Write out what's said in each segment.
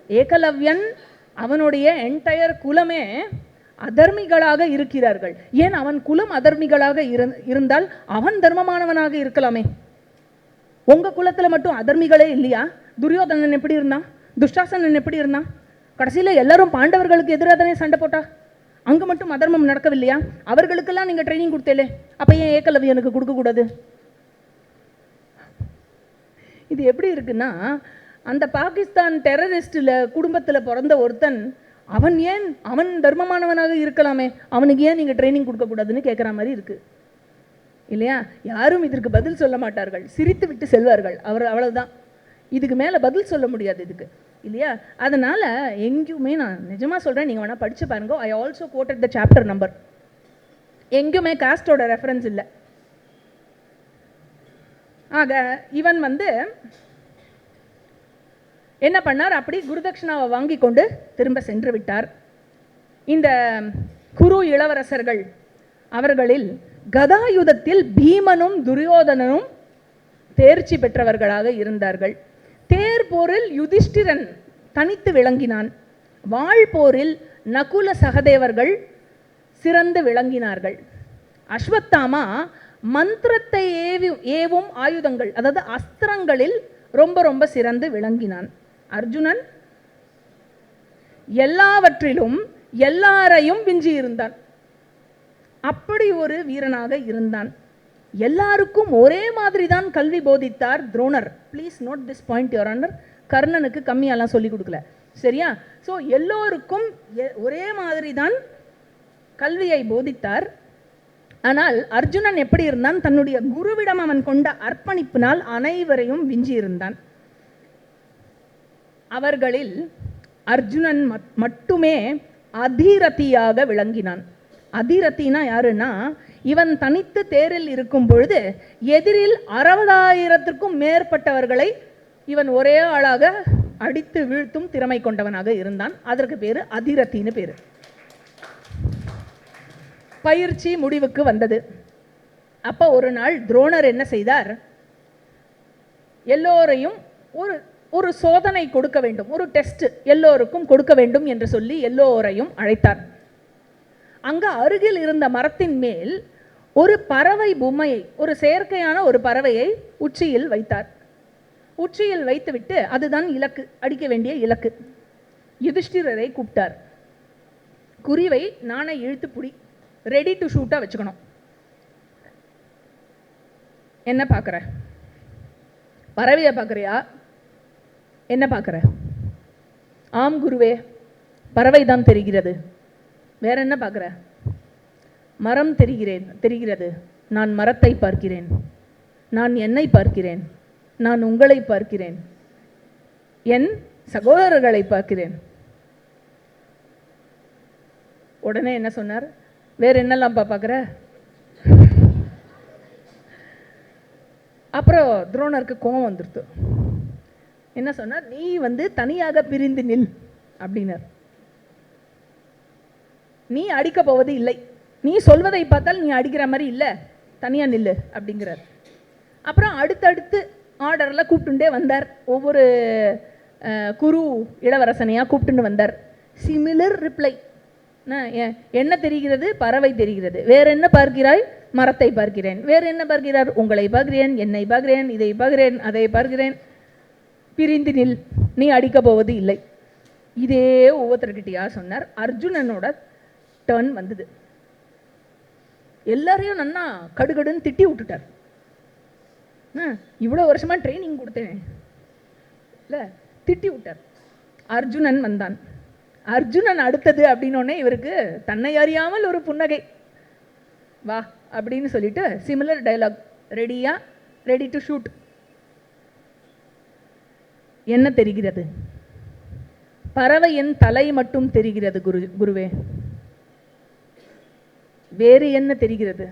ஏகலவ்யன் அவனுடைய என்டையர் குலமே அதர்மிகளாக இருக்கிறார்கள். ஏன் அவன் குலம் அதர்மிகளாக இருந்தால் அவன் தர்மமானவனாக இருக்கலாமே. உங்க குலத்துல மட்டும் அதர்மிகளே இல்லையா? துரியோதனன் எப்படி இருந்தான்? துஷ்டாசனன் எப்படி இருந்தான்? கடைசியில் எல்லாரும் பாண்டவர்களுக்கு எதிராக தானே சண்டை போட்டா. அங்க மட்டும் அதர்மம் நடக்கவில்லையா? அவர்களுக்கெல்லாம் நீங்க ட்ரைனிங் கொடுத்தேலே, அப்ப ஏன் ஏகலவ்யனுக்கு கொடுக்கக்கூடாது? இது எப்படி இருக்குன்னா, அந்த பாகிஸ்தான் டெரரிஸ்ட்ல குடும்பத்தில் பிறந்த ஒருத்தன் அவன் தர்மமானவனாக இருக்கலாமே, அவனுக்கு ஏன் நீங்கள் ட்ரைனிங் கொடுக்கக்கூடாதுன்னு கேட்குற மாதிரி இருக்கு இல்லையா? யாரும் இதற்கு பதில் சொல்ல மாட்டார்கள், சிரித்து விட்டு செல்வார்கள். அவ்வளவுதான், இதுக்கு மேலே பதில் சொல்ல முடியாது இதுக்கு இல்லையா? அதனால எங்கேயுமே நான் நிஜமாக சொல்கிறேன், நீங்கள் வேணால் படித்து பாருங்க. I also quoted the chapter number. எங்கேயுமே காஸ்டோட ரெஃபரன்ஸ் இல்லை. ஆக இவன் என்ன பண்ணார்? அப்படி குருதட்சிணாவை வாங்கி கொண்டு திரும்ப சென்று விட்டார். இந்த குரு இளவரசர்கள் அவர்களில் கதாயுதத்தில் பீமனும் துரியோதனனும் தேர்ச்சி பெற்றவர்களாக இருந்தார்கள். தேர் போரில் யுதிஷ்டிரன் தனித்து விளங்கினான். வாழ் போரில் நகுல சகதேவர்கள் சிறந்து விளங்கினார்கள். அஸ்வத்தாமா மந்திரத்தை ஏவும் ஆயுதங்கள், அதாவது அஸ்திரங்களில் ரொம்ப ரொம்ப சிறந்து விளங்கினான். அர்ஜுனன் எல்லாவற்றிலும் எல்லாரையும் விஞ்சி இருந்தான். அப்படி ஒரு வீரனாக இருந்தான். எல்லாருக்கும் ஒரே மாதிரி தான் கல்வி போதித்தார் துரோணர். Please note this point your honour. கர்ணனுக்கு கம்மியெல்லாம் சொல்லி கொடுக்கல, சரியா? ஸோ எல்லோருக்கும் ஒரே மாதிரி தான் கல்வியை போதித்தார். ஆனால் அர்ஜுனன் எப்படி இருந்தான்? தன்னுடைய குருவிடம் அவன் கொண்ட அர்ப்பணிப்பினால் அனைவரையும் விஞ்சி இருந்தான். அவர்களில் அர்ஜுனன் மட்டுமே அதிரதியாக விளங்கினான். அதிரத்தினா யாருன்னா, இவன் தனித்து தேரில் இருக்கும் பொழுது எதிரில் 60,000க்கும் மேற்பட்டவர்களை இவன் ஒரே ஆளாக அடித்து வீழ்த்தும் திறமை கொண்டவனாக இருந்தான். அதற்கு பேரு அதிரத்தின்னு பேரு. பயிற்சி முடிவுக்கு வந்தது. அப்ப ஒரு நாள் துரோணர் என்ன செய்தார்? எல்லோரையும் ஒரு சோதனை கொடுக்க வேண்டும், ஒரு டெஸ்ட் எல்லோருக்கும் கொடுக்க வேண்டும் என்று சொல்லி எல்லோரையும் அழைத்தார். அங்க அருகில் இருந்த மரத்தின் மேல் ஒரு பறவை பொம்மையை, ஒரு செயற்கையான ஒரு பறவையை உச்சியில் வைத்தார். உச்சியில் வைத்துவிட்டு அதுதான் இலக்கு, அடிக்க வேண்டிய இலக்கு. யுதிஷ்டிரரை கூப்பிட்டார். குறிவை நாணை இழுத்து புடி, ரெடி டு ஷூட்டா வச்சுக்கணும். என்ன பார்க்குற? பறவையை பார்க்குறியா? என்ன பார்க்குற? ஆம் குருவே, பறவை தான் தெரிகிறது. வேற என்ன பார்க்குற? மரம் தெரிகிறது. நான் மரத்தை பார்க்கிறேன். நான் என்னை பார்க்கிறேன். நான் உங்களை பார்க்கிறேன். என் சகோதரர்களை பார்க்கிறேன். உடனே என்ன சொன்னார்? வேற என்னெல்லாம் பார்க்குற? அப்புறம் துரோணருக்கு கோபம் வந்துடுது. என்ன சொன்னார்? நீ தனியாக பிரிந்து நில் அப்படின்னார். நீ அடிக்க போவது இல்லை. நீ சொல்வதை பார்த்தால் நீ அடிக்கிற மாதிரி இல்லை, தனியாக நில்லு அப்படிங்கிறார். அப்புறம் அடுத்தடுத்து ஆர்டரில் கூப்பிட்டுட்டே வந்தார். ஒவ்வொரு குரு இளவரசனையாக கூப்பிட்டுன்னு வந்தார். Similar reply. என்ன தெரிகிறது? பறவை தெரிகிறது. வேற என்ன பார்க்கிறாய்? மரத்தை பார்க்கிறேன். வேறு என்ன பார்க்கிறார்? உங்களை பார்க்கிறேன், என்னை பார்க்கிறேன், இதை பார்க்கிறேன், அதை பார்க்கிறேன். பிரிந்து நில், நீ அடிக்க போவது இல்லை. இதே ஒவ்வொருத்தர்கிட்டயா சொன்னார். அர்ஜுனனோட டர்ன் வந்தது. எல்லாரையும் நன்னா கடுகடுன்னு திட்டி விட்டுட்டார். இவ்வளோ வருஷமா ட்ரைனிங் கொடுத்தேன் இல்லை, திட்டி விட்டார். அர்ஜுனன் வந்தான். அர்ஜுனன் அடுத்தது அப்படின்னோடனே இவருக்கு தன்னை அறியாமல் ஒரு புன்னகை. வா அப்படின்னு சொல்லிட்டு சிமிலர் டயலாக். ரெடியா? Ready to shoot. என்ன தெரிகிறது? பறவையின் தலை மட்டும் தெரிகிறது குருவே. வேறு என்ன தெரிகிறது?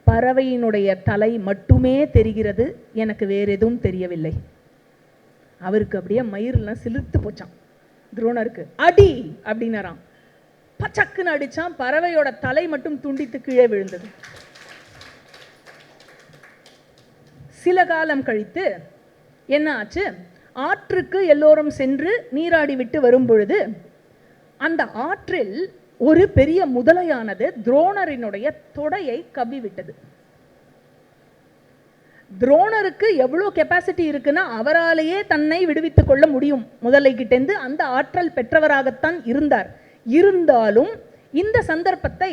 பறவையினுடைய தலை மட்டுமே தெரிகிறது, எனக்கு வேறு எதுவும் தெரியவில்லை. அவருக்கு அப்படியே மயிரெல்லாம் சிலிர்த்து போச்சான். துரோணருக்கு அடி அப்படின்னாராம். பச்சக்குன்னு அடிச்சான். பறவையோட தலை மட்டும் துண்டித்து கீழே விழுந்தது. சில காலம் கழித்து என்ன ஆச்சு? ஆற்றுக்கு எல்லோரும் சென்று நீராடி விட்டு வரும் பொழுது அந்த ஆற்றில் ஒரு பெரிய முதலையானது துரோணரினுடைய தொடையை கவ்விவிட்டது. துரோணருக்கு எவ்வளோ கெப்பாசிட்டி இருக்குன்னா அவராலேயே தன்னை விடுவித்துக் கொள்ள முடியும் முதலைகிட்டேந்து, அந்த ஆற்றல் பெற்றவராகத்தான் இருந்தார். இருந்தாலும் இந்த சந்தர்ப்பத்தை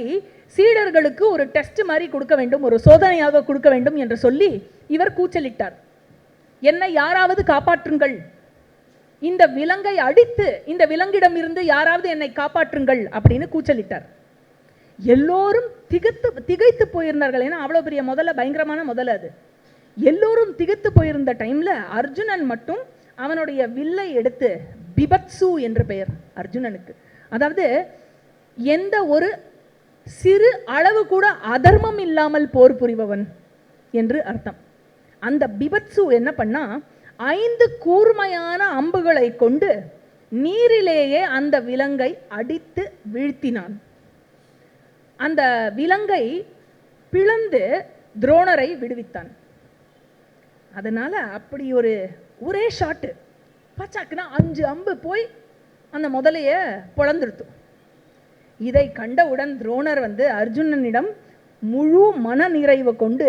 சீடர்களுக்கு ஒரு டெஸ்ட் மாதிரி கொடுக்க வேண்டும், ஒரு சோதனையாக கொடுக்க வேண்டும் என்று சொல்லி இவர் கூச்சலிட்டார். என்னை யாராவது காப்பாற்றுங்கள், இந்த விலங்கை அடித்து இந்த விலங்கிடம் இருந்து யாராவது என்னை காப்பாற்றுங்கள் அப்படின்னு கூச்சலிட்டார். எல்லோரும் திகைத்து போயிருந்தார்கள். ஏன்னா அவ்வளோ பெரிய முதல்ல, பயங்கரமான முதல்ல அது. எல்லோரும் திகைத்து போயிருந்த டைம்ல அர்ஜுனன் மட்டும் அவனுடைய வில்லை எடுத்து, பிபத்சு என்று பெயர் அர்ஜுனனுக்கு, அதாவது எந்த ஒரு சிறு அளவு கூட அதர்மம் இல்லாமல் போர் புரிபவன் என்று அர்த்தம். அந்த பிபத்சு என்ன பண்ணா, 5 கூர்மையான அம்புகளை கொண்டு நீரிலேயே அந்த விலங்கை அடித்து வீழ்த்தினான். அந்த விலங்கை பிளந்து துரோணரை விடுவித்தான். அதனால அப்படி ஒரே ஷாட்டு பச்சாக்குனா 5 அம்பு போய் அந்த முதலைய பொழந்துடுத்து. இதை கண்டவுடன் துரோணர் அர்ஜுனனிடம் முழு மன நிறைவு கொண்டு,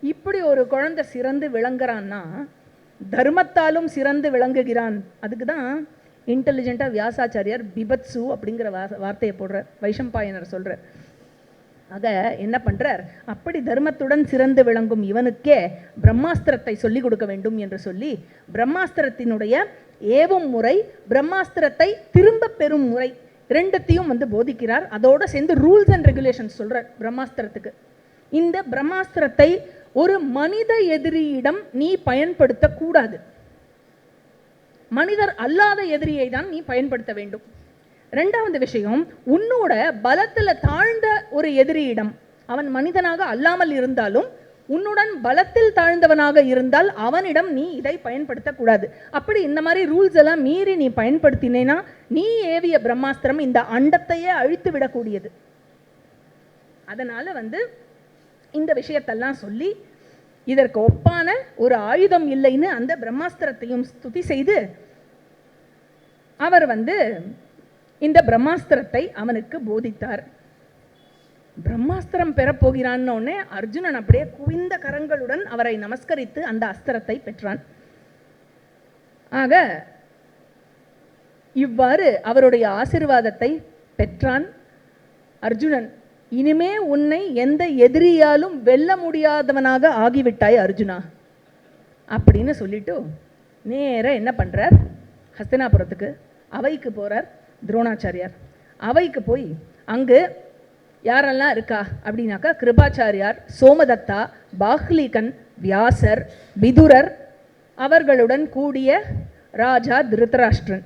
இப்படி ஒரு குழந்தை சிறந்து விளங்குறான்னா தர்மத்தாலும் சிறந்து விளங்குகிறான். அதுக்கு தான் இன்டெலிஜென்ட்டாக வியாசாச்சாரியார் பிபத்சு அப்படிங்கிற வார்த்தையை போடுறார், வைஷம்பாயனர் சொல்கிறார். ஆக என்ன பண்ணுறார், அப்படி தர்மத்துடன் சிறந்து விளங்கும் இவனுக்கே பிரம்மாஸ்திரத்தை சொல்லிக் கொடுக்க வேண்டும் என்று சொல்லி பிரம்மாஸ்திரத்தினுடைய ஏவும் முறை, பிரம்மாஸ்திரத்தை திரும்ப பெறும் முறை ரெண்டுத்தையும் போதிக்கிறார். அதோட சேர்ந்து ரூல்ஸ் அண்ட் ரெகுலேஷன்ஸ் சொல்கிறார் பிரம்மாஸ்திரத்துக்கு. இந்த பிரம்மாஸ்திரத்தை ஒரு மனித எதிரியிடம் நீ பயன்படுத்தக்கூடாது, மனிதர் அல்லாத எதிரியை தான் நீ பயன்படுத்த வேண்டும். ரெண்டாவது விஷயம், உன்னோட பலத்தில் தாழ்ந்த ஒரு எதிரியிடம், அவன் மனிதனாக அல்லாமல் இருந்தாலும் உன்னுடன் பலத்தில் தாழ்ந்தவனாக இருந்தால் அவனிடம் நீ இதை பயன்படுத்தக்கூடாது. அப்படி இந்த மாதிரி ரூல்ஸ் எல்லாம் மீறி நீ பயன்படுத்தினேன்னா நீ ஏவிய பிரம்மாஸ்திரம் இந்த அண்டத்தையே அழித்து விடக்கூடியது. அதனால இந்த விஷயத்தெல்லாம் சொல்லி இதற்கு ஒப்பான ஒரு ஆயுதம் இல்லைன்னு அந்த பிரம்மாஸ்திரத்தையும் ஸ்துதி செய்து அவர் இந்த பிரம்மாஸ்திரத்தை அவனுக்கு போதித்தார். பிரம்மாஸ்திரம் பெறப்போகிறான்னு அர்ஜுனன் அப்படியே குவிந்த கரங்களுடன் அவரை நமஸ்கரித்து அந்த அஸ்திரத்தை பெற்றான். ஆக இவ்வாறு அவருடைய ஆசீர்வாதத்தை பெற்றான் அர்ஜுனன். இனிமே உன்னை எந்த எதிரியாலும் வெல்ல முடியாதவனாக ஆகிவிட்டாய் அர்ஜுனா அப்படின்னு சொல்லிட்டு நேர என்ன பண்றார், ஹஸ்தினாபுரத்துக்கு அவைக்கு போறார் துரோணாச்சாரியார். அவைக்கு போய் அங்கு யாரெல்லாம் இருக்கா அப்படின்னாக்கா, கிருபாச்சாரியார், சோமதத்தா, பாஹ்லிகன், வியாசர், விதுரர், அவர்களுடன் கூடிய ராஜா திருதராஷ்டிரன்.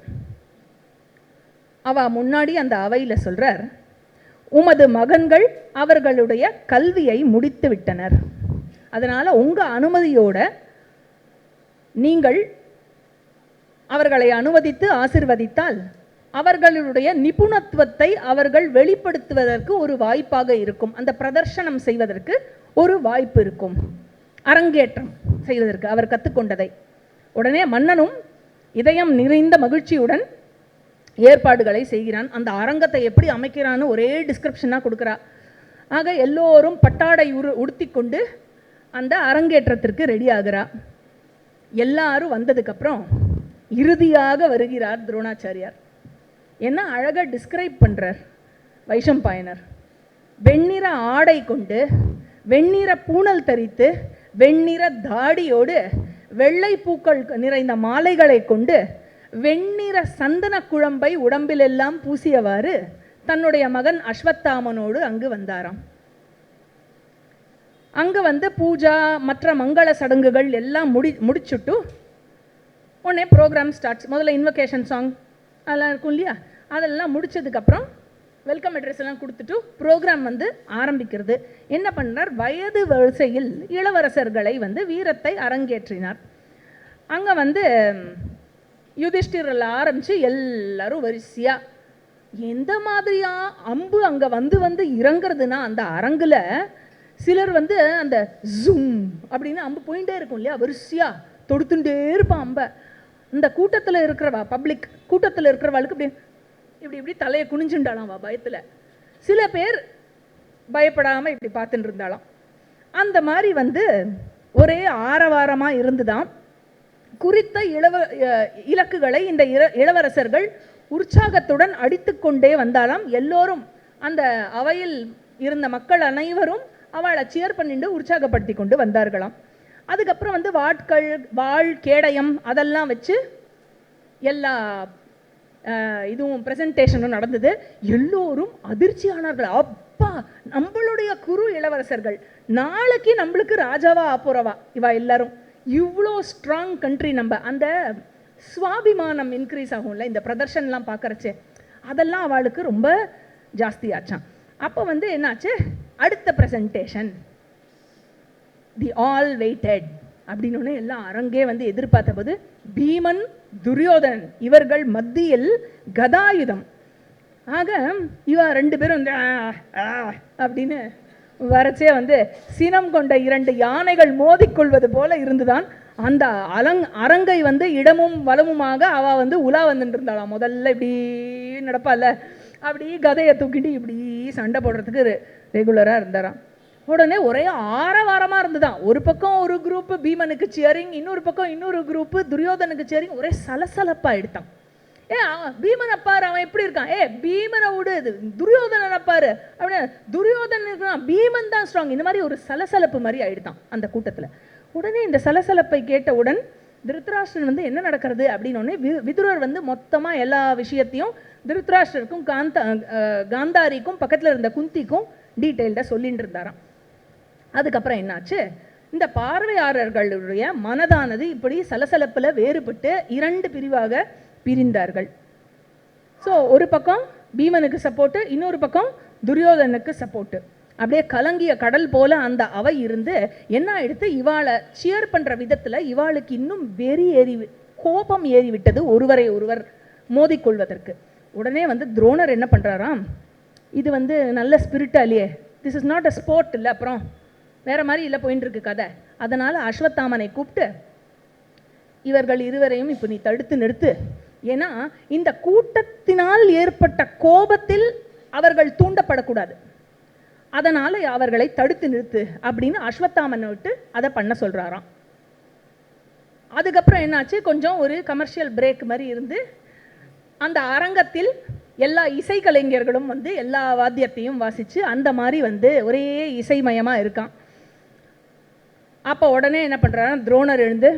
அவ முன்னாடி அந்த அவையில் சொல்றார், உமது மகன்கள் அவர்களுடைய கல்வியை முடித்து விட்டனர், அதனால உங்க அனுமதியோட நீங்கள் அவர்களை அனுமதித்து ஆசிர்வதித்தால் அவர்களுடைய நிபுணத்துவத்தை அவர்கள் வெளிப்படுத்துவதற்கு ஒரு வாய்ப்பாக இருக்கும், அந்த பிரதர்ஷனம் செய்வதற்கு ஒரு வாய்ப்பு இருக்கும், அரங்கேற்றம் செய்வதற்கு அவர் கற்றுக்கொண்டதை. உடனே மன்னனும் இதயம் நிறைந்த மகிழ்ச்சியுடன் ஏற்பாடுகளை செய்கிறான். அந்த அரங்கத்தை எப்படி அமைக்கிறான்னு ஒரே டிஸ்கிரிப்ஷனாக கொடுக்குறா. ஆக எல்லோரும் பட்டாடை உடுத்தி கொண்டு அந்த அரங்கேற்றத்திற்கு ரெடி ஆகிறா. எல்லாரும் வந்ததுக்கப்புறம் இறுதியாக வருகிறார் துரோணாச்சாரியார். என்ன அழகாக டிஸ்கிரைப் பண்ணுறார் வைஷம்பாயனர். வெண்ணிற ஆடை கொண்டு, வெண்ணிற பூணல் தரித்து, வெண்ணிற தாடியோடு, வெள்ளை பூக்கள் நிறைந்த மாலைகளை கொண்டு, வெண்ணிற சந்தன குழம்பை உடம்பிலெல்லாம் பூசியவாறு தன்னுடைய மகன் அஸ்வத்தாமனோடு அங்கு வந்தாராம். அங்கே பூஜா மற்ற மங்கள சடங்குகள் எல்லாம் முடிச்சுட்டு உடனே ப்ரோக்ராம் ஸ்டார்ட்ஸ். முதல்ல இன்வொகேஷன் சாங் அதெல்லாம் இருக்கும் இல்லையா, அதெல்லாம் முடிச்சதுக்கப்புறம் வெல்கம் அட்ரஸ் எல்லாம் கொடுத்துட்டு ப்ரோக்ராம் ஆரம்பிக்கிறது. என்ன பண்ணார், வயது வரிசையில் இளவரசர்களை வீரத்தை அரங்கேற்றினார். அங்கே யுதிஷ்டிரில் ஆரம்பித்து எல்லாரும் வரிசையாக எந்த மாதிரியா அம்பு அங்கே வந்து இறங்குறதுன்னா, அந்த அரங்கில் சிலர் அந்த ஜூம் அப்படின்னு அம்பு போயிட்டே இருக்கும் இல்லையா, வரிசையாக தொடுத்துட்டே இருப்பான் அம்ப. இந்த கூட்டத்தில் இருக்கிறவா, பப்ளிக் கூட்டத்தில் இருக்கிறவாளுக்கு இப்படி இப்படி இப்படி தலையை குனிஞ்சுண்டாளாம் பயத்தில். சில பேர் பயப்படாமல் இப்படி பார்த்துட்டு இருந்தாலாம். அந்த மாதிரி வந்து ஒரே ஆரவாரமாக இருந்துதான் குறித்த இலக்குகளை இந்த இளவரசர்கள் உற்சாகத்துடன் அடித்து கொண்டே வந்தாலாம். எல்லோரும் அந்த அவையில் இருந்த மக்கள் அனைவரும் அவளை சியர் பண்ணிட்டு உற்சாகப்படுத்தி கொண்டு வந்தார்களாம். அதுக்கப்புறம் வந்து வாழ் கேடயம் அதெல்லாம் வச்சு எல்லா இதுவும் ப்ரெசன்டேஷனும் நடந்தது. எல்லோரும் அதிர்ச்சியானார்கள். அப்பா, நம்மளுடைய குரு இளவரசர்கள் நாளைக்கு நம்மளுக்கு ராஜாவா ஆப்போறவா இவா எல்லாரும். இவ்வளோ ஸ்ட்ராங் கண்ட்ரி. நம்ம அந்த சுவாபிமானம் இன்க்ரீஸ் ஆகும்ல இந்த பிரதர்ஷன்லாம் பார்க்கறச்சே, அதெல்லாம் அவளுக்கு ரொம்ப ஜாஸ்தியாச்சான். அப்போ வந்து என்னாச்சு, அடுத்த ப்ரெசன்டேஷன் தி ஆல் வெயிட்டட் அப்படின்னு எல்லாம் அரங்கே வந்து எதிர்பார்த்த போது பீமன் துரியோதனன் இவர்கள் மத்தியில் கதாயுதம் ஆக இவ ரெண்டு பேரும் வந்து அப்படின்னு வரச்சே வந்து சினம் கொண்ட 2 யானைகள் மோதிக்கொள்வது போல இருந்துதான் அந்த அரங்கை வந்து இடமும் வலமுமாக அவ வந்து உலா வந்துட்டு இருந்தாளாம். முதல்ல இப்படி நடப்பால, அப்படி கதையை தூக்கிட்டு இப்படி சண்டை போடுறதுக்கு ரெகுலராக இருந்தாராம். உடனே ஒரே ஆரவாரமாக இருந்துதான். ஒரு பக்கம் ஒரு குரூப்பு பீமனுக்கு சியரிங், இன்னொரு பக்கம் இன்னொரு குரூப்பு துரியோதனுக்கு சியரிங். ஒரே சலசலப்பாக எடுத்தான். பீமன் அப்பாரு, அவன் எப்படி இருக்கான், பீமனை விடு, துரியோதனன் அப்பாரு அப்படின்னு துரியோதனன் இருக்கான், பீமன் தான் ஸ்ட்ராங். இந்த மாதிரி ஒரு சலசலப்பு மாதிரி ஆயிடுதான் அந்த கூட்டத்தில். உடனே இந்த சலசலப்பை கேட்டவுடன் திருத்தராஷ்டிரன் வந்து என்ன நடக்கிறது அப்படின்னு விதுரர் வந்து மொத்தமாக எல்லா விஷயத்தையும் திருத்தராஷ்டிரருக்கும் காந்தாரிக்கும் பக்கத்தில் இருந்த குந்திக்கும் டீட்டெயில்டாக சொல்லிட்டு இருந்தாராம். அதுக்கப்புறம் என்னாச்சு, இந்த பார்வையாளர்களுடைய மனதானது இப்படி சலசலப்பில் வேறுபட்டு 2 பிரிவாக பிரிந்தார்கள். ஸோ ஒரு பக்கம் பீமனுக்கு சப்போர்ட்டு, இன்னொரு பக்கம் துரியோதனுக்கு சப்போர்ட்டு. அப்படியே கலங்கிய கடல் போல அந்த அவை இருந்து என்ன ஆயிடுத்து, இவாளை சியர் பண்ணுற விதத்தில் இவாளுக்கு இன்னும் கோபம் ஏறிவிட்டது ஒருவரை ஒருவர் மோதிக்கொள்வதற்கு. உடனே வந்து துரோணர் என்ன பண்ணுறாராம், இது வந்து நல்ல ஸ்பிரிட்டா இல்லையே, this is not a sport இல்லை, அப்புறம் வேறு மாதிரி இல்லை போயின்னு இருக்கு கதை. அதனால் அஸ்வத்தாமனை கூப்பிட்டு இவர்கள் இருவரையும் இப்போ நீ தடுத்து நிறுத்து. ஏன்னா இந்த கூட்டத்தினால் ஏற்பட்ட கோபத்தில் அவர்கள் தூண்டப்படக்கூடாது, அதனால் அவர்களை தடுத்து நிறுத்து அப்படின்னு அஸ்வத்தாமனை விட்டு அதை பண்ண சொல்கிறாராம். அதுக்கப்புறம் என்னாச்சு, கொஞ்சம் ஒரு கமர்ஷியல் பிரேக் மாதிரி இருந்து அந்த அரங்கத்தில் எல்லா இசைக்கலைஞர்களும் வந்து எல்லா வாத்தியத்தையும் வாசித்து அந்த மாதிரி வந்து ஒரே இசைமயமாக இருக்கான். அப்போ உடனே என்ன பண்ணுறாராம், துரோணர் எழுந்து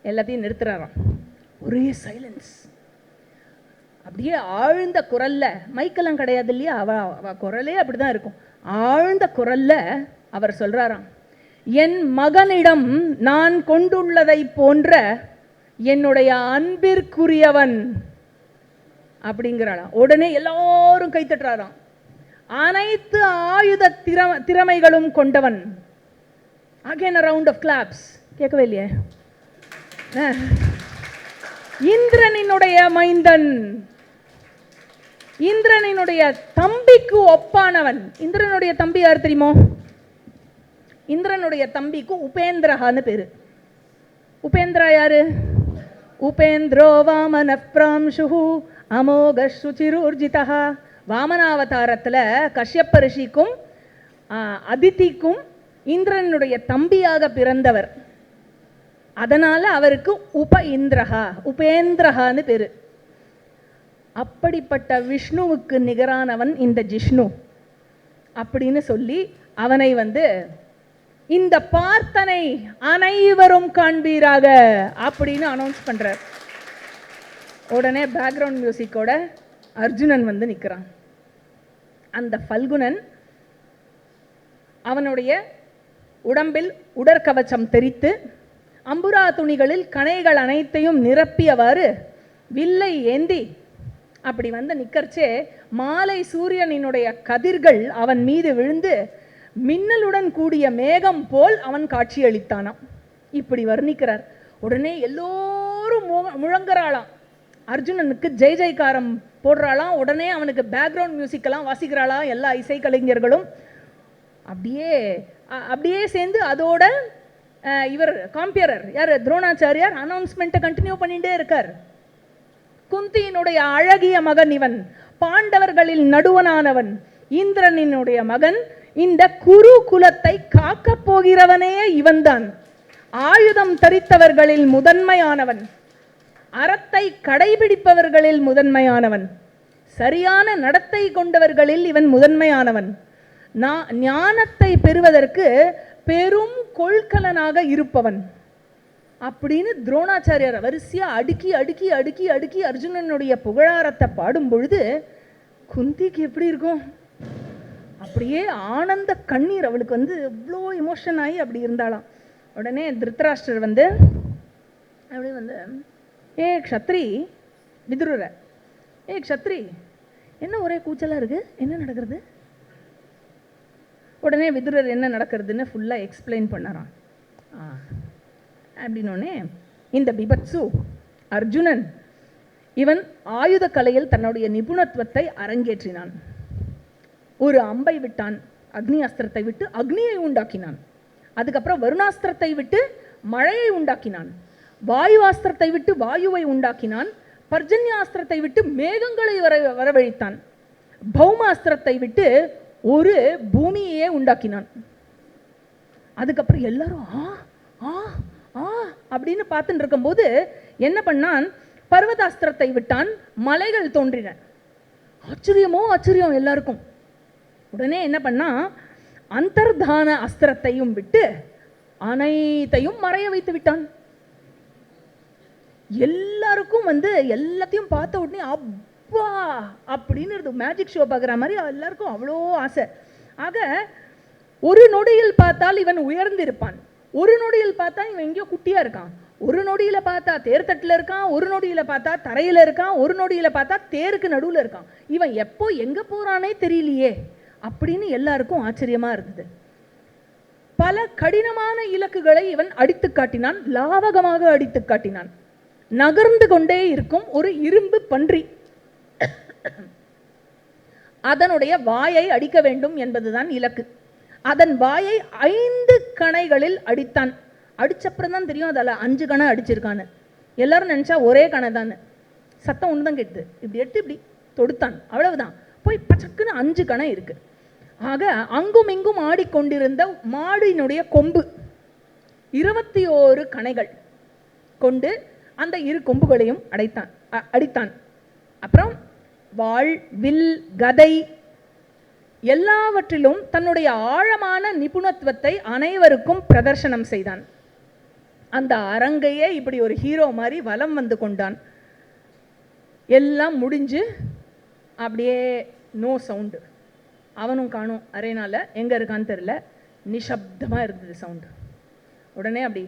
எல்லாத்தையும் நிறுத்துறாராம். ஒரே சைலன்ஸ். அப்படியே ஆழ்ந்த குரல்ல, மைக்கெல்லாம் கிடையாது இல்லையா, அவ குரலே அப்படிதான் இருக்கும். ஆழ்ந்த குரல்ல அவர் சொல்றாராம், என் மகனிடம் நான் கொண்டுள்ளதை போன்ற என்னுடைய அன்பிற்குரியவன் அப்படிங்கிறாளாம். உடனே எல்லாரும் கைத்தட்டுறாராம். அனைத்து ஆயுத திறமைகளும் கொண்டவன். Again a round of claps. கேட்கவே இல்லையே. இந்திரனினுடைய மைந்தன், இந்திரனினுடைய தம்பிக்கு ஒப்பானவன். இந்திரனுடைய தம்பி யார் தெரியுமோ? இந்திரனுடைய தம்பிக்கு உபேந்திரஹான்னு பேரு. உபேந்திரா யாரு? உபேந்திரோ வாமன பிராம்சுஹு அமோக சுச்சிரூர்ஜிதா. வாமனாவதாரத்தில் கஷ்யப்ப ரிஷிக்கும் அதிதிக்கும் இந்திரனுடைய தம்பியாக பிறந்தவர். அதனால அவருக்கு உபேந்திரஹான்னு பேரு. அப்படிப்பட்ட விஷ்ணுவுக்கு நிகரானவன் இந்த ஜிஷ்ணு அப்படின்னு சொல்லி அவனை வந்து இந்த பார்த்தனை அனைவரும் காண்பீராக அப்படின்னு அனௌன்ஸ் பண்றார். உடனே பேக்ரவுண்ட் மியூசிக்கோட அர்ஜுனன் வந்து நிற்கிறான். அந்த பல்குனன் அவனுடைய உடம்பில் உடற்கவச்சம் தெரித்து அம்புரா துணிகளில் கணைகள் அனைத்தையும் நிரப்பியவாறு வில்லை ஏந்தி அப்படி வந்து நிற்கர்ச்சே மாலை சூரியனினுடைய கதிர்கள் அவன் மீது விழுந்து மின்னலுடன் கூடிய மேகம் போல் அவன் காட்சியளித்தானாம். இப்படி வர்ணிக்கிறார். உடனே எல்லோரும் முழங்குறாளாம், அர்ஜுனனுக்கு ஜெய் ஜெய்காரம் போடுறாளாம். உடனே அவனுக்கு பேக்ரவுண்ட் மியூசிக்கெல்லாம் வாசிக்கிறாளாம் எல்லா இசைக்கலைஞர்களும். அப்படியே சேர்ந்து அதோட இவர் காம்பியரர் யார் துரோணாச்சாரியார் அனௌன்ஸ்மெண்ட்டை கண்டினியூ பண்ணிட்டே இருக்கார். குந்தியினுடைய அழகிய மகன் இவன், பாண்டவர்களில் நடுவனானவன், இந்திரனினுடைய மகன், இந்த குரு குலத்தை காக்கப் போகிறவனே இவன்தான், ஆயுதம் தரித்தவர்களில் முதன்மையானவன், அறத்தை கடைபிடிப்பவர்களில் முதன்மையானவன், சரியான நடத்தை கொண்டவர்களில் இவன் முதன்மையானவன், ஞானத்தை பெறுவதற்கு பெரும் கொள்கலனாக இருப்பவன் அப்படின்னு துரோணாச்சாரியார் வரிசையா அடுக்கி அடுக்கி அடுக்கி அடுக்கி அர்ஜுனனுடைய புகழாரத்தை பாடும் பொழுது குந்திக்கு எப்படி இருக்கும்? அப்படியே ஆனந்த கண்ணீர் அவளுக்கு வந்து எவ்வளோ எமோஷன் ஆகி அப்படி இருந்தாலாம். உடனே திருத்தராஷ்டிரர் வந்து அப்படி வந்து ஏ க்ஷத்ரி விதுரர, ஏ க்ஷத்ரி என்ன ஒரே கூச்சலாக இருக்கு, என்ன நடக்கிறது? உடனே விதுரர் என்ன நடக்கிறதுன்னு ஃபுல்லாக எக்ஸ்பிளைன் பண்ணாராம். அப்படின்னோடனே இந்த பிபத்சு அர்ஜுனன் இவன் ஆயுத கலையில் தன்னுடைய நிபுணத்துவத்தை அரங்கேற்றினான். ஒரு அம்பை விட்டான், அக்னி அஸ்திரத்தை விட்டு அக்னியை உண்டாக்கினான். அதுக்கப்புறம் வருணாஸ்திரத்தை விட்டு மழையை உண்டாக்கினான். வாயுவாஸ்திரத்தை விட்டு வாயுவை உண்டாக்கினான். பர்ஜன்யாஸ்திரத்தை விட்டு மேகங்களை வரவழைத்தான். பௌமாஸ்திரத்தை விட்டு ஒரு பூமியையே உண்டாக்கினான். அதுக்கப்புறம் எல்லாரும் ஆ ஆ ஆ அப்படின்னு பார்த்துட்டு இருக்கும்போது என்ன பண்ணான்? பர்வதாஸ்திரத்தை விட்டான், மலைகள் தோன்றின. ஆச்சரியமோ ஆச்சரியம் எல்லாருக்கும். உடனே என்ன பண்ணா? அந்தர்தான அஸ்திரத்தையும் விட்டு அனைத்தையும் மறைய வைத்து விட்டான். எல்லாருக்கும் வந்து எல்லாத்தையும் பார்த்த உடனே அப்பா அப்படின்னு மேஜிக் ஷோ பார்க்குற மாதிரி எல்லாருக்கும் அவ்வளோ ஆசை. ஆக ஒரு நொடியில் பார்த்தால் இவன் உயர்ந்திருப்பான், ஒரு நொடியில் பார்த்தா இவன் எங்கேயோ குட்டியா இருக்கான், ஒரு நொடியில பார்த்தா தேர்தட்டில் இருக்கான், ஒரு நொடியில பார்த்தா தரையில இருக்கான், ஒரு நொடியில பார்த்தா தேருக்கு நடுவில் இருக்கான். இவன் எப்போ எங்க போறானே தெரியலையே அப்படின்னு எல்லாருக்கும் ஆச்சரியமா இருந்தது. பல கடினமான இலக்குகளை இவன் அடித்து காட்டினான், லாவகமாக அடித்து காட்டினான். நகர்ந்து கொண்டே இருக்கும் ஒரு இரும்பு பன்றி, அதனுடைய வாயை அடிக்க வேண்டும் என்பதுதான் இலக்கு. அதன் வாயை 5 கணைகளில் அடித்தான். அடிச்சப்புறம் தான் தெரியும் அதில் 5 கணை அடிச்சிருக்கான்னு. எல்லாரும் நினைச்சா ஒரே கணை தான், சத்தம் ஒன்று தான் கேட்டுது. இப்படி எடுத்து இப்படி தொடுத்தான், அவ்வளவுதான். போய் பச்சக்குன்னு 5 கணை இருக்கு. ஆக அங்கும் இங்கும் ஆடிக்கொண்டிருந்த மாடினுடைய கொம்பு 21 கணைகள் கொண்டு அந்த 2 கொம்புகளையும் அடித்தான். அப்புறம் வாள், வில், கதை எல்லாவற்றிலும் தன்னுடைய ஆழமான நிபுணத்துவத்தை அனைவருக்கும் பிரதர்சனம் செய்தான். அந்த அரங்கையே இப்படி ஒரு ஹீரோ மாதிரி வலம் வந்து கொண்டான். எல்லாம் முடிஞ்சு அப்படியே நோ சவுண்டு, அவனும் காணும் அரேனால, எங்க இருக்கான்னு தெரியல, நிசப்தமா இருந்தது சவுண்டு. உடனே அப்படி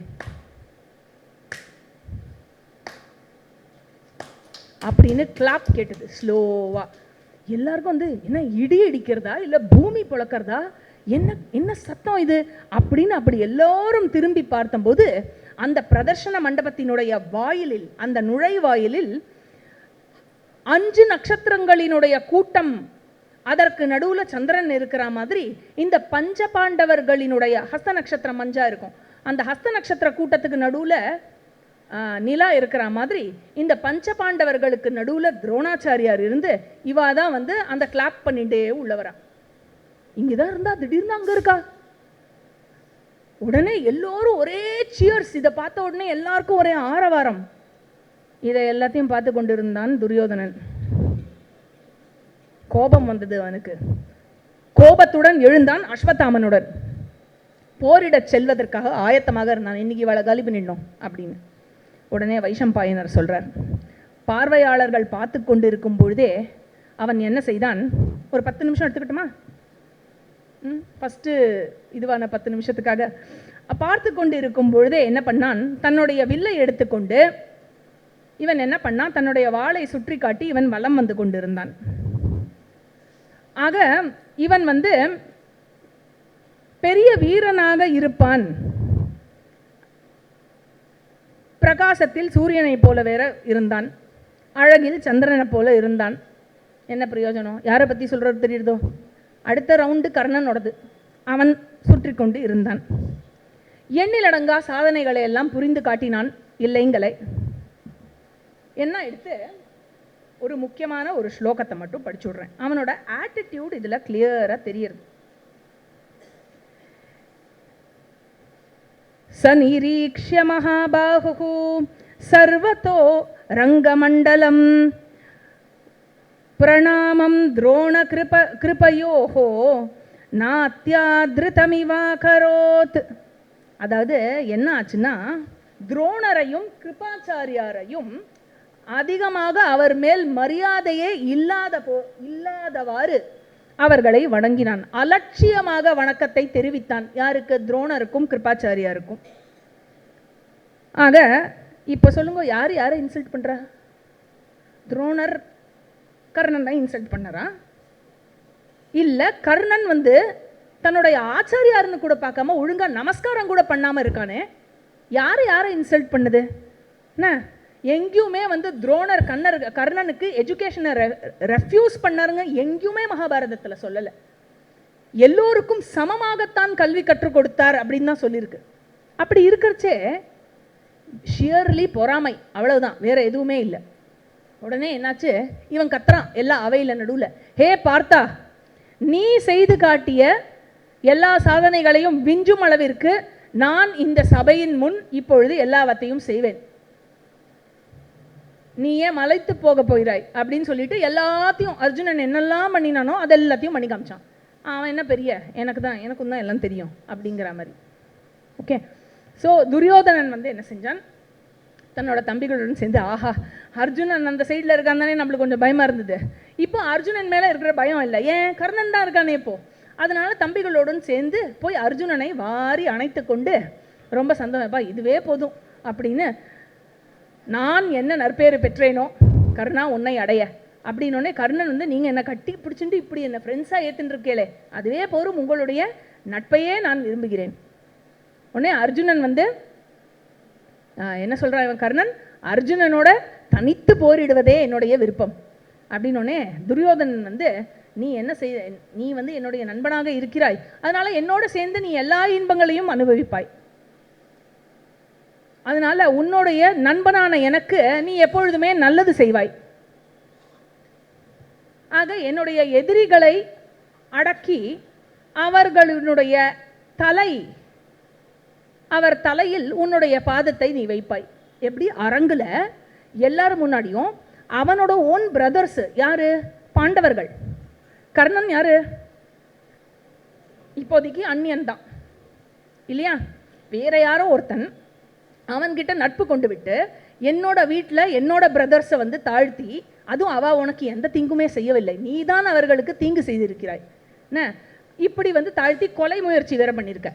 அப்படின்னு கிளாப் கேட்டது ஸ்லோவா. எல்லாருக்கும் வந்து என்ன இடி அடிக்கிறதா இல்லை பூமி புழக்கிறதா, என்ன என்ன சத்தம் இது அப்படின்னு அப்படி எல்லாரும் திரும்பி பார்த்தபோது அந்த பிரதர்ஷன மண்டபத்தினுடைய வாயிலில், அந்த நுழைவாயிலில் 5 நட்சத்திரங்களினுடைய கூட்டம், அதற்கு நடுவுல சந்திரன் இருக்கிற மாதிரி இந்த பஞ்ச பாண்டவர்களினுடைய ஹஸ்த நட்சத்திரம் மஞ்சா இருக்கும், அந்த ஹஸ்த நட்சத்திர கூட்டத்துக்கு நடுவுல நிலா இருக்கிற மாதிரி இந்த பஞ்ச பாண்டவர்களுக்கு நடுவுல துரோணாச்சாரியார் இருந்து இவாதான் வந்து அந்த கிளாப் பண்ணிட்டே உள்ளவரா. இங்கதான் இருந்தா திடீர்னு அங்க இருக்கா. உடனே எல்லோரும் ஒரே சியர்ஸ். இதை பார்த்த உடனே எல்லாருக்கும் ஒரே ஆரவாரம். இதை எல்லாத்தையும் பார்த்து கொண்டிருந்தான் துரியோதனன். கோபம் வந்தது அவனுக்கு. கோபத்துடன் எழுந்தான் அஸ்வத்தாமனுடன். போரிடச் செல்வதற்காக ஆயத்தமாக இருந்தான். இன்னைக்கு இவளை காலி பண்ணிடணும் அப்படின்னு. உடனே வைஷம்பாயனர் சொல்றார், பார்வையாளர்கள் பார்த்து கொண்டு இருக்கும் பொழுதே அவன் என்ன செய்தான்? ஒரு 10 நிமிஷம் எடுத்துக்கிட்டுமா? ஃபஸ்ட்டு இதுவான 10 நிமிஷத்துக்காக பார்த்து கொண்டு இருக்கும் பொழுதே என்ன பண்ணான்? தன்னுடைய வில்லை எடுத்துக்கொண்டு இவன் என்ன பண்ணான்? தன்னுடைய வாளை சுற்றி காட்டி இவன் வலம் வந்து கொண்டிருந்தான். ஆக இவன் வந்து பெரிய வீரனாக இருப்பான், பிரகாசத்தில் சூரியனை போல வேற இருந்தான், அழகில் சந்திரனை போல இருந்தான். என்ன பிரயோஜனம்? யாரை பற்றி சொல்கிறது தெரியுதோ? அடுத்த ரவுண்டு கர்ணனோடது. அவன் சுற்றி கொண்டு இருந்தான். எண்ணிலடங்கா சாதனைகளை எல்லாம் புரிந்து காட்டினான் இல்லைங்களை. என்ன எடுத்து ஒரு முக்கியமான ஒரு ஸ்லோகத்தை மட்டும் படிச்சு விடுறேன். அவனோட ஆட்டிடியூட் இதுல கிளியரா தெரியுது. சநிரீக்ஷ்ய மகாபாஹு சர்வதோ ரங்கமண்டலம் பிரணாமம் துரோண கிருபயோஹோ நாத்யாத்ருதமிவாகரோத். அதாவது என்ன ஆச்சுன்னா, துரோணரையும் கிருபாச்சாரியாரையும் அதிகமாக அவர் மேல் மரியாதையே இல்லாதவாறு அவர்களை வணங்கினான். அலட்சியமாக வணக்கத்தை தெரிவித்தான். யாருக்கு? துரோணருக்கும் கிருபாச்சாரியாருக்கும். ஆக இப்ப சொல்லுங்க, யார் யாரை இன்சல்ட் பண்றா? துரோணர் கர்ணன் தான் இன்சல்ட் பண்ணறா? இல்ல கர்ணன் தன்னுடைய ஆச்சாரியார்னு கூட பார்க்காம ஒழுங்கா நமஸ்காரம் கூட பண்ணாம இருக்கானே, யாரை இன்சல்ட் பண்ணுது? என்ன எங்கேயுமே துரோணர் கர்ணனுக்கு எஜுகேஷனை ரெஃப்யூஸ் பண்ணாருங்க எங்கேயுமே மகாபாரதத்துல சொல்லல. எல்லோருக்கும் சமமாகத்தான் கல்வி கற்றுக் கொடுத்தார் அப்படின்னு தான் சொல்லியிருக்கு. அப்படி இருக்கிறச்சே ஷியர்லி பொறாமை, அவ்வளவுதான், வேற எதுவுமே இல்லை. உடனே என்னாச்சு, இவன் கத்துறான் எல்லா அவையில நடுவுல, ஹே பார்த்தா, நீ செய்து காட்டிய எல்லா சாதனைகளையும் விஞ்சும் அளவிற்கு நான் இந்த சபையின் முன் இப்பொழுது எல்லாவற்றையும் செய்வேன். நீ ஏன் மலைத்து போக போகிறாய் அப்படின்னு சொல்லிட்டு எல்லாத்தையும் அர்ஜுனன் என்னெல்லாம் பண்ணினானோ அதெல்லாத்தையும் பண்ணி காமிச்சான். அவன் என்ன பெரிய, எனக்கும் தான் எல்லாம் தெரியும் அப்படிங்கிற மாதிரி. ஓகே, ஸோ துரியோதனன் என்ன செஞ்சான், தன்னோட தம்பிகளுடன் சேர்ந்து, ஆஹா அர்ஜுனன் அந்த சைடில் இருக்கான் தானே நம்மளுக்கு கொஞ்சம் பயமா இருந்தது, இப்போ அர்ஜுனன் மேலே இருக்கிற பயம் இல்லை, ஏன் கர்ணன் தான் இருக்கானே இப்போ. அதனால தம்பிகளுடன் சேர்ந்து போய் அர்ஜுனனை வாரி அணைத்து கொண்டு ரொம்ப சந்தோஷப்பா, இதுவே போதும் அப்படின்னு, நான் என்ன நற்பேறு பெற்றேனோ கர்ணா உன்னை அடைய அப்படின்னோடனே கர்ணன் நீங்கள் என்னை கட்டி பிடிச்சிட்டு இப்படி என்னை ஃப்ரெண்ட்ஸாக ஏற்றுன்னு இருக்கேளே, அதுவே போரும், உங்களுடைய நட்பையே நான் விரும்புகிறேன். உடனே அர்ஜுனன் என்ன சொல்கிறான் இவன் கர்ணன், அர்ஜுனனோட தனித்து போரிடுவதே என்னுடைய விருப்பம் அப்படின்னோடனே துரியோதனன் நீ என்ன செய்ய, நீ என்னுடைய நண்பனாக இருக்கிறாய், அதனால என்னோட சேர்ந்து நீ எல்லா இன்பங்களையும் அனுபவிப்பாய், அதனால உன்னுடைய நண்பனான எனக்கு நீ எப்பொழுதுமே நல்லது செய்வாய். ஆக என்னுடைய எதிரிகளை அடக்கி அவர்களுடைய அவர் தலையில் உன்னுடைய பாதத்தை நீ வைப்பாய். எப்படி? அரங்குல எல்லாரும் முன்னாடியும் அவனோட ஓன் பிரதர்ஸ் யாரு? பாண்டவர்கள். கர்ணன் யாரு? இப்போதைக்கு அந்நியன் தான் இல்லையா, வேற யாரோ ஒருத்தன். அவன்கிட்ட நட்பு கொண்டு விட்டு என்னோட வீட்டில் என்னோட பிரதர்ஸை தாழ்த்தி, அதுவும் அவ உனக்கு எந்த தீங்குமே செய்யவில்லை, நீ தான் அவர்களுக்கு தீங்கு செய்திருக்கிறாய், என்ன இப்படி தாழ்த்தி கொலை முயற்சி வேற பண்ணியிருக்க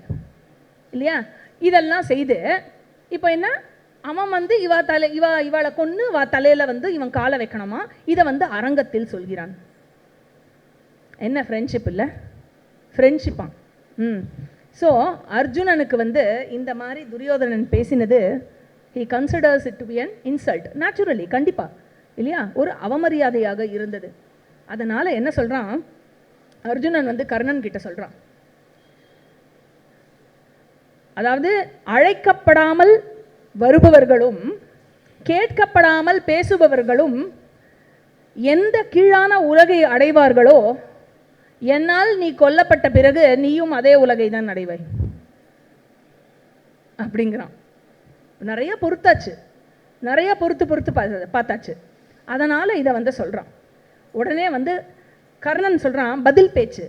இல்லையா. இதெல்லாம் செய்து இப்போ என்ன, அவன் இவளை கொன்று தலையில இவன் காலை வைக்கணுமா, இதை அரங்கத்தில் சொல்கிறான். என்ன ஃப்ரெண்ட்ஷிப் இல்லை, ஃப்ரெண்ட்ஷிப்பான். ஸோ அர்ஜுனனுக்கு இந்த மாதிரி துரியோதனன் பேசினது, he considers it to be an insult, naturally, கண்டிப்பா இல்லையா, ஒரு அவமரியாதையாக இருந்தது. அதனால என்ன சொல்றான் அர்ஜுனன் கர்ணன் கிட்ட சொல்றான், அதாவது அழைக்கப்படாமல் வருபவர்களும் கேட்கப்படாமல் பேசுபவர்களும் எந்த கீழான உலகை அடைவார்களோ, என்னால் நீ கொல்லப்பட்ட பிறகு நீயும் அதே உலகை தான் அடைவாய் அப்படிங்கிறான். நிறைய பொறுத்தாச்சு, நிறைய பொறுத்து பார்த்தாச்சு. அதனால இதை சொல்றான். உடனே கர்ணன் சொல்றான், பதில் பேச்சு,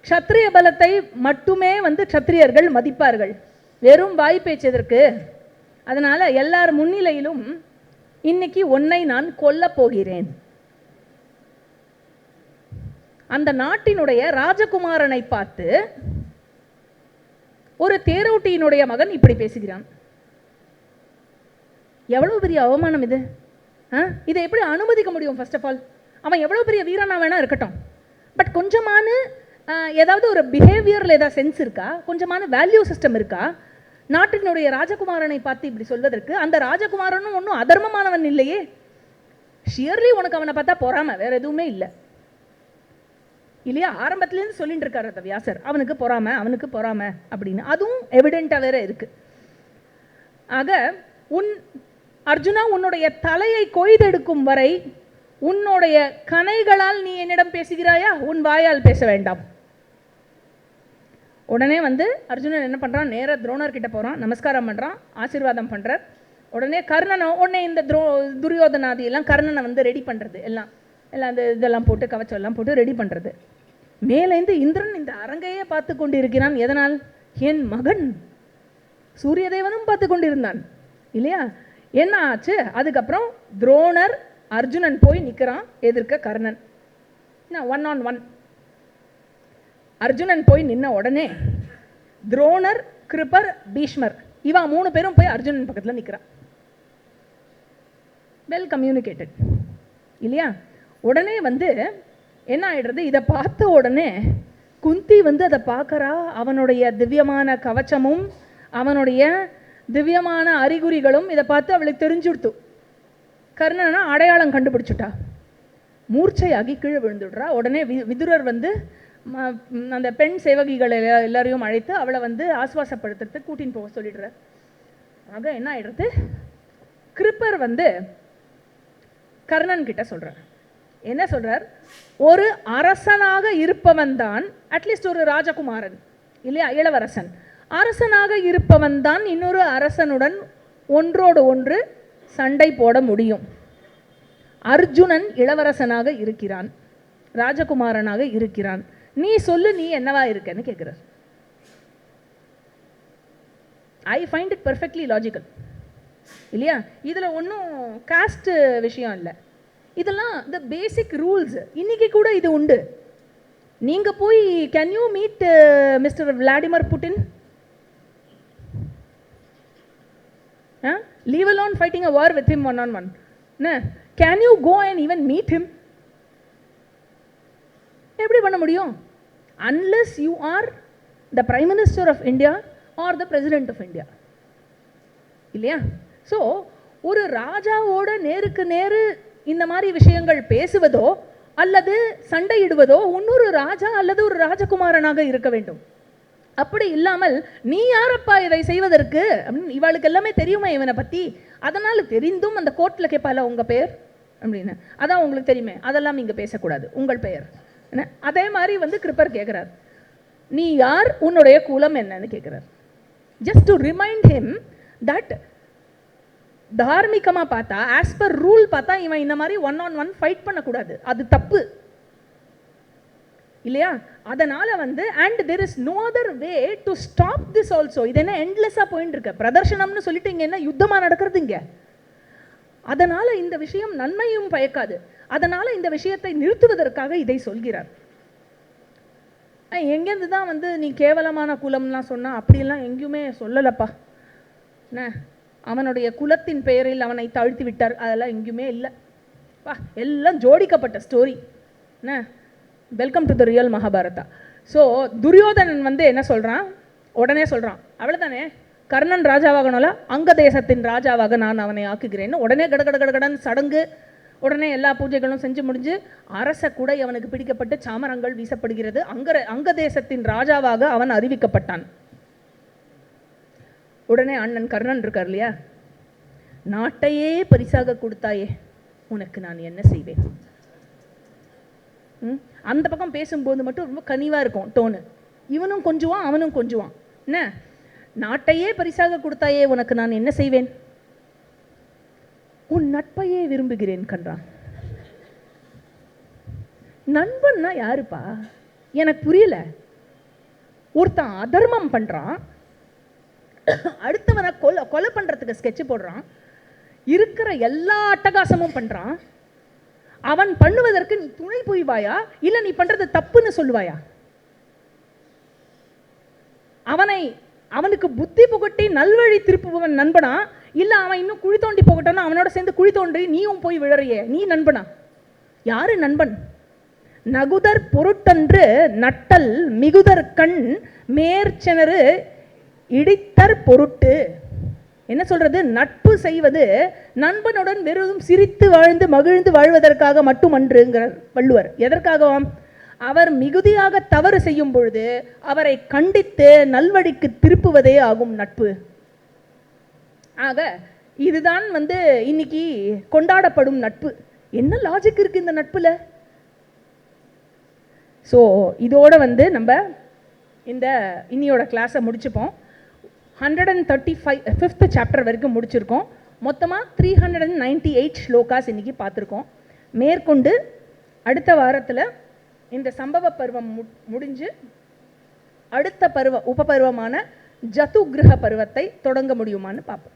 க்ஷத்ரிய பலத்தை மட்டுமே க்ஷத்ரியர்கள் மதிப்பார்கள், வெறும் வாய் பேச்சு எதற்கு, அதனால எல்லார் முன்னிலையிலும் இன்னைக்கு உன்னை நான் கொல்ல போகிறேன். அந்த நாட்டினுடைய ராஜகுமாரனை பார்த்து ஒரு தேரோட்டியினுடைய மகன் இப்படி பேசுகிறான். எவ்வளவு பெரிய அவமானம் இது! இதை எப்படி அனுமதிக்க முடியும்? ஃபர்ஸ்ட் ஆஃப் ஆல், அவன் எவ்வளவு பெரிய வீரனா வேணா இருக்கட்டும், பட் கொஞ்சமான ஏதாவது ஒரு பிஹேவியர்ல ஏதாவது சென்ஸ் இருக்கா, கொஞ்சமான வேல்யூ சிஸ்டம் இருக்கா? நாட்டினுடைய ராஜகுமாரனை பார்த்து இப்படி சொல்வதற்கு, அந்த ராஜகுமாரனும் ஒன்றும் அதர்மமானவன் இல்லையே, ஷியர்லி உனக்கு அவனை பார்த்தா பொறாம, வேற எதுவுமே இல்லை. இல்லையா? ஆரம்பத்துலேருந்து சொல்லிட்டு இருக்காரு அந்த வியாசர், அவனுக்கு பொறாம அப்படின்னு. அதுவும் எவிடென்ட்டாக வேற இருக்கு. ஆக அர்ஜுனா, உன்னுடைய தலையை கொய்தெடுக்கும் வரை உன்னுடைய கணைகளால் நீ என்னிடம் பேசுகிறாயா? உன் வாயால் பேச வேண்டாம். உடனே அர்ஜுனன் என்ன பண்ணுறான், நேராக துரோணர் கிட்ட போகிறான், நமஸ்காரம் பண்ணுறான், ஆசீர்வாதம் பண்ணுறார். உடனே உடனே இந்த துரியோதனாதி எல்லாம் கர்ணனை ரெடி பண்ணுறது, எல்லாம் அந்த இதெல்லாம் போட்டு கவச்சம் எல்லாம் போட்டு ரெடி பண்ணுறது. மேலேந்து இந்திரன் இந்த அரங்கையே பார்த்து கொண்டு இருக்கிறான். எதனால்? என் மகன் சூரியதேவனும் பார்த்து கொண்டிருந்தான் இல்லையா? என்ன ஆச்சு? அதுக்கப்புறம் துரோணர் அர்ஜுனன் போய் நிற்கிறான் எதிர்க்க கர்ணன். 1-on-1 அர்ஜுனன் போய் நின்ன உடனே துரோணர், கிருபர், பீஷ்மர் இவா 3 பேரும் போய் அர்ஜுனன் பக்கத்தில் நிற்கிறான். வெல் கம்யூனிகேட்டட் இல்லையா? உடனே என்ன ஆயிடுறது, இதை பார்த்த உடனே குந்தி அதை பார்க்கறா. அவனுடைய திவ்யமான கவச்சமும் அவனுடைய திவ்யமான அறிகுறிகளும் இதை பார்த்து அவளுக்கு தெரிஞ்சுடுத்து. கர்ணனா அடையாளம் கண்டுபிடிச்சுட்டா. மூர்ச்சையாகி கீழே விழுந்துடுறா. உடனே விதுரர் அந்த பெண் சேவகிகள் எல்லாரையும் அழைத்து அவளை ஆசுவாசப்படுத்துறதுக்கு கூட்டின்னு போக சொல்லிடுறார். ஆக என்ன ஆயிடுறது, கிருப்பர் கர்ணன் கிட்ட சொல்றார். என்ன சொல்றார்? ஒரு அரசனாக இருப்பவன் தான், அட்லீஸ்ட் ஒரு ராஜகுமாரன் இல்லையா, இளவரசன், அரசனாக இருப்பவன் தான் இன்னொரு அரசனுடன் ஒன்றோடு ஒன்று சண்டை போட முடியும். அர்ஜுனன் இளவரசனாக இருக்கிறான், ராஜகுமாரனாக இருக்கிறான். நீ சொல்லு, நீ என்னவா இருக்கன்னு கேட்கிறார். I find it perfectly logical இல்லையா? இதில் ஒன்றும் காஸ்ட் விஷயம் இல்லை. இதெல்லாம் த பேசிக் ரூல்ஸ். இன்னைக்கு கூட இது உண்டு. நீங்க போய் can you meet mister Vladimir Putin? Leave alone fighting a war with him one-on-one. Can you go and even meet him? எப்படி பண்ண முடியும்? Unless you are the Prime Minister of India or the President of India. இல்லையா? So ஒரு ராஜாவோட நேருக்கு நேரு இந்த மாதிரி விஷயங்கள் பேசுவதோ அல்லது சண்டையிடுவதோ இன்னொரு ராஜா அல்லது ஒரு ராஜகுமாரனாக இருக்க வேண்டும். அப்படி இல்லாமல் நீ யாரப்பா இதை செய்வதற்கு அப்படின்னு இவளுக்கு எல்லாமே தெரியுமா இவனை பற்றி? அதனால் தெரிந்தும் அந்த கோர்ட்டில் கேட்பால உங்கள் பெயர் அப்படின்னு, அதான் உங்களுக்கு தெரியுமே, அதெல்லாம் இங்கே பேசக்கூடாது, உங்கள் பெயர் என்ன? அதே மாதிரி கிருப்பர் கேட்குறார், நீ யார், உன்னுடைய குலம் என்னன்னு கேட்குறார். Just to remind him that தார்மிகமாக பார்த்தா, ஆஸ் பர் ரூல் பார்த்தா இவன் இந்த மாதிரி 1-on-1 ஃபைட் பண்ணக்கூடாது, அது தப்பு இல்லையா? அதனால and there is no other way to stop this also. இது என்ன எண்ட்லெஸ்ஸாக போயிட்டு இருக்க பிரதர்ஷனம்னு சொல்லிட்டு இங்கே என்ன யுத்தமாக நடக்கிறது இங்கே? அதனால இந்த விஷயம் நன்மையும் பயக்காது. அதனால இந்த விஷயத்தை நிறுத்துவதற்காக இதை சொல்கிறார். எங்கேருந்து தான் நீ கேவலமான குலம்லாம் சொன்னா, அப்படிலாம் எங்கேயுமே சொல்லலப்பா. என்ன அவனுடைய குலத்தின் பெயரில் அவனை தாழ்த்தி விட்டார், அதெல்லாம் எங்கேயுமே இல்லை பா. எல்லாம் ஜோடிக்கப்பட்ட ஸ்டோரி. என்ன welcome to the real Mahabharata. So Duryodhana என்ன சொல்கிறான், உடனே சொல்கிறான், அவ்வளோதானே கர்ணன் ராஜாவாகணும்ல, அங்க தேசத்தின் ராஜாவாக நான் அவனை ஆக்குகிறேன்னு உடனே கடகடன் சடங்கு. உடனே எல்லா பூஜைகளும் செஞ்சு முடிஞ்சு அரச குடை அவனுக்கு பிடிக்கப்பட்டு சாமரங்கள் வீசப்படுகிறது. அங்க தேசத்தின் ராஜாவாக அவன் அறிவிக்கப்பட்டான். உடனே அண்ணன் கர்ணன் இருக்கார் இல்லையா, நாட்டையே பரிசாக கொடுத்தாயே, உனக்கு நான் என்ன செய்வேன்? அந்த பக்கம் பேசும்போது மட்டும் ரொம்ப கனிவாக இருக்கும் டோனு. இவனும் கொஞ்சுவான், அவனும் கொஞ்சுவான். என்ன நாட்டையே பரிசாக கொடுத்தாயே, உனக்கு நான் என்ன செய்வேன்? உன் நட்பையே விரும்புகிறேன் கன்றான். நண்பன்னா யாருப்பா? எனக்கு புரியல. ஒருத்தன் அதர்மம் பண்றான், அடுத்தவனை கொலை பண்றதுக்கு ஸ்கெட்ச் போடுறான், இருக்கிற எல்லா அட்டகாசமும் பண்றான். அவன் பண்ணுவதற்கு நீ துணை புரிவாயா, இல்ல நீ பண்றது தப்புன்னு சொல்லுவாயா? அவனுக்கு புத்தி புகட்டி நல்வழி திருப்புவன் நண்பனா, இல்ல அவன் இன்னும் குழி தோண்டி போகட்டானா அவனோட சேர்ந்து குழி தோன்றி நீயும் போய் விழறியே, நீ நண்பனா? யாரு நண்பன்? நகுதர் பொருட்டன்று நட்டல் மிகுதர் கண் மேற்செனரு இடித்தர் பொருட்டு. என்ன சொல்றது? நட்பு செய்வது நண்பனுடன் வெறும் சிரித்து வாழ்ந்து மகிழ்ந்து வாழ்வதற்காக மட்டுமன்றுங்கிறார் வள்ளுவர். எதற்காகவாம்? அவர் மிகுதியாக தவறு செய்யும் பொழுது அவரை கண்டித்து நல்வழிக்கு திருப்புவதே ஆகும் நட்பு. ஆக இதுதான் இன்னைக்கு கொண்டாடப்படும் நட்பு. என்ன லாஜிக் இருக்கு இந்த நட்புல? ஸோ இதோட நம்ம இந்த இன்னியோட கிளாஸை முடிச்சுப்போம். 135th சாப்டர் வரைக்கும் முடிச்சிருக்கோம். மொத்தமாக 398 ஸ்லோகாஸ் இன்னைக்கு பார்த்துருக்கோம். மேற்கொண்டு அடுத்த வாரத்தில் இந்த சம்பவ பருவம் முடிஞ்சு அடுத்த உபபருவமான ஜதுகிரக பருவத்தை தொடங்க முடியுமான்னு பார்ப்போம்.